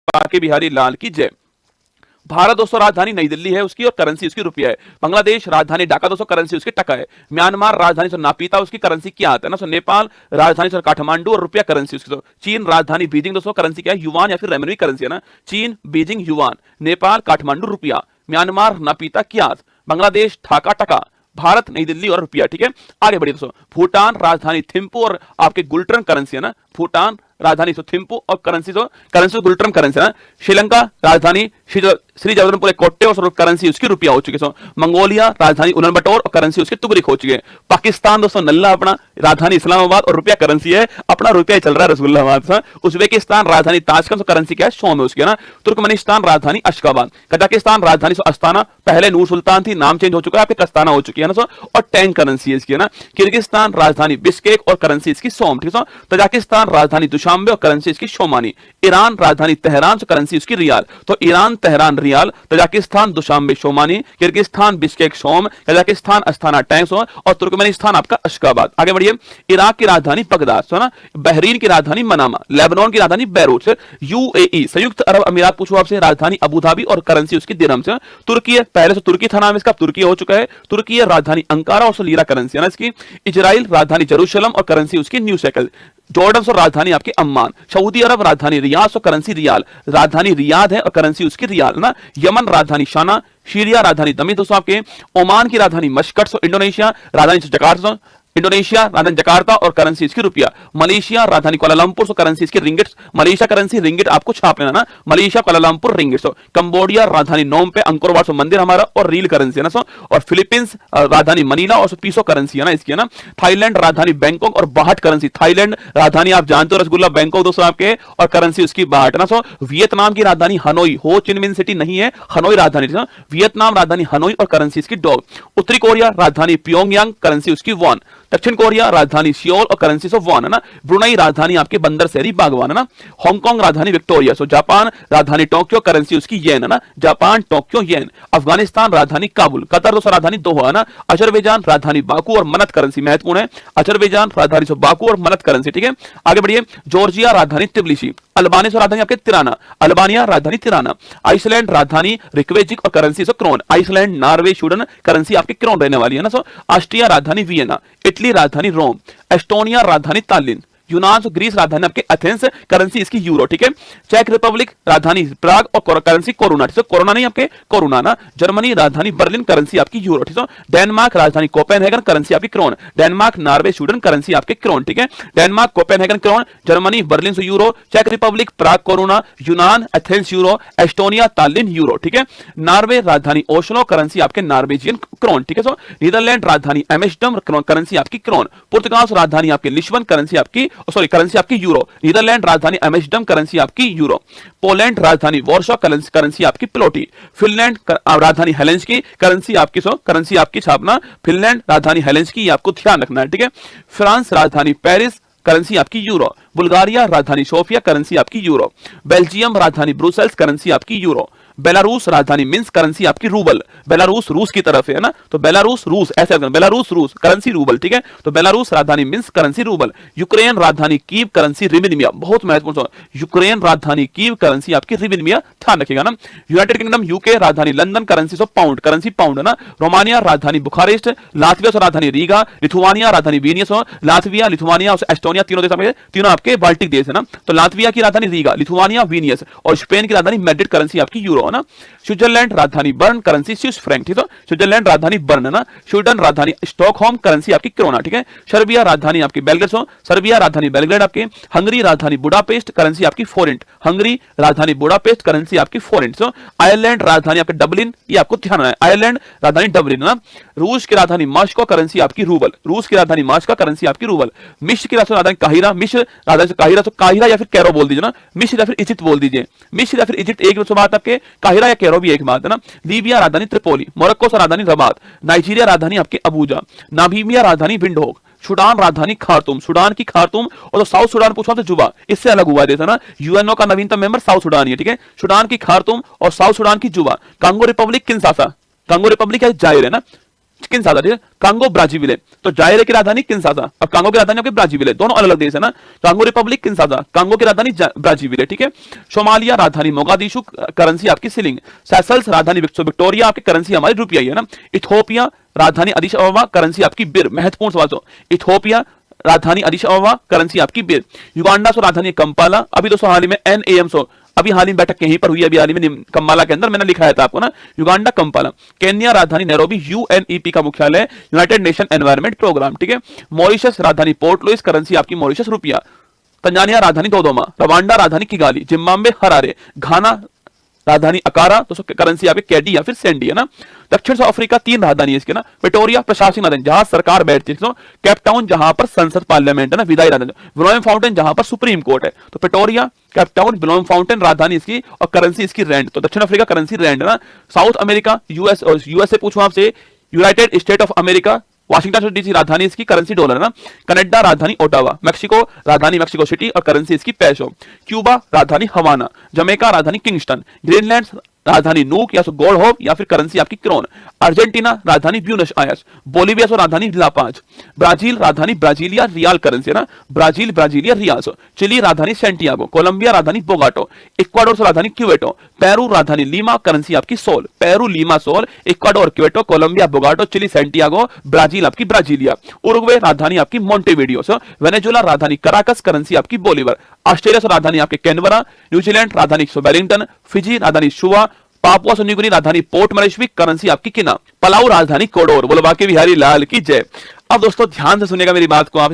बांके बिहारी लाल की जय। भारत दोस्तों राजधानी नई दिल्ली है उसकी और करेंसी उसकी रुपया है। बांग्लादेश राजधानी ढाका दोस्तों करेंसी उसकी टका है। म्यांमार राजधानी नापीता उसकी करेंसी क्या आता है ना। नेपाल राजधानी काठमांडू और रुपया करेंसी उसकी। चीन राजधानी बीजिंग दोस्तों करेंसी क्या है, युवान या फिर रेमनवी करेंसी है ना। चीन बीजिंग युवान, नेपाल काठमांडू रुपया, म्यांमार नापीता क्या, बांग्लादेश ढाका टका, भारत नई दिल्ली और रुपया। ठीक है, आगे बढ़िए दोस्तों। भूटान राजधानी थिम्पू और आपके गुल्ट्रन करेंसी है ना। भूटान राजधानी थिम्पू और करेंसी गुल्ट्रम करेंसी है ना। श्रीलंका राजधानी श्री जगन्नाथपुर कोट्टे और करेंसी उसकी रुपया हो चुकी है। मंगोलिया राजधानी उलानबाटर और करेंसी उसकी तुगरिक हो चुकी है। पाकिस्तान दोस्तों नल्ला अपना राजधानी इस्लामाबाद और रुपया करेंसी है, अपना रुपया चल रहा है रसगुल्लाबाद। उज्बेकिस्तान राजधानी ताशकंद करेंसी क्या है, शोम है उसकी है ना। तुर्कमेनिस्तान राजधानी अशकाबाद, कजाकिस्तान राजधानी अस्ताना, पहले नूर सुल्तान थी, नाम चेंज हो चुका है, आपके कस्ताना हो चुकी है ना। और टैंक करेंसी है इसकी है ना। किर्गिस्तान राजधानी बिश्केक और करेंसी इसकी सोम। ठीक है, तजाकिस्तान राजधानी दुशांबे और करेंसी इसकी शोमानी। ईरान राजधानी तेहरान से करेंसी उसकी रियाल। तो Iran Tehran rial, Tajikistan Dushanbe somoni, Kyrgyzstan Bishkek som, Kazakhstan Astana tenge और तुर्कमेनिस्तान आपका अशकाबाद। आगे बढ़िए। इराक की राजधानी बगदाद है ना। बहरीन की राजधानी मनामा, लेबनान की राजधानी बैरूत से। यूएई संयुक्त अरब अमीरात पूछो आपसे, राजधानी अबूधाबी और करेंसी उसकी दिरहम से। तुर्की पहले से तुर्की था नाम इसका, तुर्की हो चुका है। तुर्की राजधानी अंकारा और लीरा करेंसी है ना इसकी। इजराइल राजधानी जेरूशलम और करेंसी उसकी न्यू शेकल। जॉर्डन और राजधानी आपकी अम्मान। सऊदी अरब राजधानी रियाद और करेंसी रियाल, राजधानी रियाद है और करेंसी उसकी रियाल ना। यमन राजधानी शाना, सीरिया राजधानी दमिश्क दोस्तों आपके। ओमान की राजधानी मस्कट, इंडोनेशिया राजधानी जकार्ता, इंडोनेशिया राजधानी जकार्ता और करेंसी इसकी रुपया। मलेशिया राजधानी कुआलालंपुर और करेंसी इसकी रिंगिट। मलेशिया करेंसी रिंगिट आपको छाप लेना ना, मलेशिया कुआलालंपुर रिंगिट। कंबोडिया राजधानी नोम पे, अंकोर वाट मंदिर हमारा और रील करेंसी है ना। और फिलीपींस राजधानी मनीला और पीसो करेंसी है ना इसकी है ना। थाईलैंड राजधानी बैंकॉक और बाहट करेंसी। थाईलैंड राजधानी आप जानते हो रसगुल्ला बैंकॉक दोस्तों आपके, और करेंसी उसकी बाहट है ना। वियतनाम की राजधानी हनोई, हो चिनमिन सिटी नहीं है, हनोई राजधानी। वियतनाम राजधानी हनोई और करेंसी इसकी डॉग। उत्तरी कोरिया राजधानी प्योंगयांग, करेंसी उसकी वॉन। दक्षिण कोरिया राजधानी सियोल और करेंसी ऑफ वॉन है ना। ब्रुनई राजधानी आपके बंदर शहरी बागवान है ना। हांगकांग राजधानी विक्टोरिया। सो जापान राजधानी टोक्यो, करेंसी उसकी येन है ना। जापान टोक्यो येन। अफगानिस्तान राजधानी काबुल। कतर दोस्तों राजधानी दोहा है ना। अजरबैजान राजधानी बाकू और मनत करेंसी महत्वपूर्ण है। अजरबैजान राजधानी बाकू और मनत करेंसी। ठीक है, आगे बढ़िए। जॉर्जिया राजधानी तिब्लिसी। अल्बानिया राजधानी आपके तिराना, अल्बानिया राजधानी तिराना। आइसलैंड राजधानी रिक्वेजिक और currency krone. Iceland Norway Sweden currency आपकी क्रोन रहने वाली है ना। ऑस्ट्रिया राजधानी वियना, इटली राजधानी रोम, एस्टोनिया राजधानी तालिन, यूनान ग्रीस राजधानी आपके एथेंस, करेंसी इसकी यूरो। ठीक है, चेक रिपब्लिक राजधानी प्राग और करेंसी कोरोना। ठीक है, कोरोना नहीं आपके कोरोना ना। जर्मनी राजधानी बर्लिन, करेंसी आपकी यूरो। ठीक है, डेनमार्क राजधानी कोपेनहेगन, करेंसी आपकी krone. Denmark Norway Sweden currency आपके क्रोन। ठीक है, Denmark Copenhagen krone, Germany Berlin से यूरो, चेक रिपब्लिक प्राग कोरोना, यूनान Athens euro, Estonia Tallinn euro. ठीक है, नॉर्वे राजधानी ओस्लो, करेंसी आपके नॉर्वेजियन क्रोन। ठीक है, नीदरलैंड राजधानी एम्स्टर्डम, करेंसी आपकी क्रोन। पुर्तगाल राजधानी आपकी लिस्बन, करेंसी आपकी करेंसी आपकी यूरो। नीदरलैंड राजधानी एम्स्टर्डम, करेंसी आपकी यूरो। पोलैंड राजधानी वॉर्सो, करेंसी आपकी प्लोटी। फिनलैंड राजधानी हेलेंस्की, करेंसी आपकी छापना फिनलैंड राजधानी हेलेंस्की, आपको ध्यान रखना है। ठीक है, फ्रांस राजधानी पेरिस, करेंसी आपकी यूरो। बुल्गारिया राजधानी सोफिया, करेंसी आपकी यूरो। बेल्जियम राजधानी ब्रुसेल्स, करेंसी आपकी यूरो। बेलारूस राजधानी मिन्स्क, करेंसी आपकी रूबल। बेलारूस रूस की तरफ है ना, तो बेलारूस रूस ऐसे, बेलारूस रूस करेंसी रूबल। ठीक है, तो बेलारूस राजधानी मिन्स्क, करेंसी रूबल। यूक्रेन राजधानी कीव, करेंसी रिबिनिया, बहुत महत्वपूर्ण। यूक्रेन राजधानी कीव, करेंसी आपकी रिबिनिया, ध्यान रखिएगा ना। यूनाइटेड किंगडम यूके राजधानी London, currency pound, currency pound है ना। रोमानिया राजधानी बुखारेस्ट, लातविया राजधानी रीगा, लिथुआनिया राजधानी विनियस। लातविया लिथुआनिया और एस्टोनिया तीनों आपके बाल्टिक देश है ना। तो लातविया की राजधानी रीगा, लिथुआनिया विनियस और स्पेन की राजधानी मैड्रिड, करेंसी आपकी यूरो ना। स्विट्जरलैंड राजधानी बर्न, करेंसी स्विस फ्रैंक। ठीक है, स्विट्जरलैंड राजधानी बर्न है ना। स्वीडन राजधानी स्टॉकहोम, करेंसी आपकी क्रोना। ठीक है, सर्बिया राजधानी आपकी बेलग्रेड, सर्बिया राजधानी बेलग्रेड आपके। हंगरी राजधानी बुडापेस्ट, करेंसी आपकी फोरेंट। हंगरी राजधानी बुडापेस्ट, करेंसी आपकी फोरेंट। आयरलैंड राजधानी आपके डबलिन, ये आपको ध्यान है, आयरलैंड राजधानी डबलिन ना। रूस की राजधानी मास्को, करेंसी आपकी रूबल। रूस की राजधानी मास्को, करेंसी आपकी रूबल। मिस्र की राजधानी काहिरा, मिस्र राजधानी काहिरा, तो काहिरा या फिर कैरो बोल दीजिए ना। मिस्र या फिर इजिप्ट बोल दीजिए। मिस्र या फिर इजिप्ट एक बात आपके, काहिरा या कैरो भी एक बात है ना। लीबिया राजधानी त्रिपोली, मोरक्को राजधानी रबात, नाइजीरिया राजधानी आपके अबूजा, नामीबिया राजधानी विंडहोक, सूडान राजधानी खार्तूम, सूडान की खार्तूम। और तो साउथ सूडान पूछा तो जुबा, इससे अलग हुआ देता ना। यूएनओ का नवीनतम मेंबर साउथ सूडान है। ठीक है, सूडान की खार्तूम और साउथ सूडान की जुबा। Congo Republic Kinshasa, Congo Republic है जाहिर है ना। किंशासा, ठीक है। कांगो ब्राजीविले, तो जायरे की राजधानी किंशासा और कांगो की राजधानी आपकी ब्राजीविले, दोनों अलग अलग देश है ना। कांगो रिपब्लिक किंशासा, कांगो की राजधानी ब्राजीविले, ठीक है। सोमालिया राजधानी मोगादिशु, करेंसी आपकी सिलिंग। सेशल्स राजधानी विक्टोरिया, आपकी करेंसी हमारी रुपया ही है ना। इथियोपिया राजधानी अदिश अबबा, करेंसी आपकी बिर। महत्वपूर्ण सवाल तो इथियोपिया राजधानी अदिश अबबा, करेंसी आपकी बिर। युगांडा सो राजधानी कंपाला। अभी दोस्तों हाल ही में एनएएम सो, अभी हाल ही में बैठक यहीं पर हुई, अभी हाल ही में कंपाला के अंदर, मैंने लिखाया था आपको ना, युगांडा कंपाला। केन्या राजधानी नैरोबी, यूएनईपी का मुख्यालय, यूनाइटेड नेशन एनवायरनमेंट प्रोग्राम, ठीक है। मॉरिशस राजधानी पोर्ट लुइस, करेंसी आपकी मॉरिशस रुपया। तंजानिया राजधानी दोदोमा, रवांडा राजधानी किगाली, जिम्बाब्वे हरारे, घाना राजधानी अकारा, तो करेंसी आपके कैडी या फिर सेंडी है ना। दक्षिण अफ्रीका 3 राजधानी है इसके ना, प्रिटोरिया प्रशासनिक राजधानी जहां सरकार बैठती है, कैपटाउन जहां पर संसद पार्लियामेंट है ना, विधायी राजधानी, ब्लोम फाउंटेन जहां पर सुप्रीम कोर्ट है। तो प्रिटोरिया, कैपटाउन, ब्लोम फाउंटेन राजधानी इसकी और करेंसी इसकी रैंड। तो दक्षिण अफ्रीका करेंसी रैंड है ना। साउथ अमेरिका यूएसए पूछूं आपसे, United state of America, Washington DC राजधानी इसकी, करेंसी डॉलर है ना। कनाडा राजधानी ओटावा, मैक्सिको राजधानी मैक्सिको सिटी और करेंसी इसकी पेसो। क्यूबा राजधानी हवाना, जमैका राजधानी किंगस्टन, ग्रीनलैंड राजधानी नूक या गोल्डहोफ या फिर करेंसी आपकी क्रोन। अर्जेंटीना राजधानी ब्यूनस आयर्स, बोलिविया सो राजधानी लापाज, ब्राजील राजधानी ब्राजीलिया रियाल, करेंसी ना ब्राजील ब्राजीलिया रियाल। चिली राजधानी सेंटियागो, कोलंबिया राजधानी बोगाटो, इक्वाडोर से राजधानी क्यूवेटो, पेरू राजधानी लीमा, करेंसी आपकी sol. Peru Lima sol, Ecuador Quito, Colombia Bogota, Chile Santiago, Brazil आपकी ब्राजीलिया। उरुग्वे राजधानी आपकी मोंटेविडियो, वेनेजुला राजधानी कराकस, करेंसी आपकी बोलीवर। ऑस्ट्रेलिया से राजधानी आपके कैनबरा, न्यूजीलैंड राजधानी वेलिंगटन, फिजी राजधानी शुआ, पापुआ न्यू गिनी राजधानी पोर्ट मॉरिशस, करेंसी आपकी किना। पलाऊ राजधानी कोडोर। बोलो बाकी बिहारी लाल की जय। अब दोस्तों ध्यान से सुनिएगा मेरी बात को, आप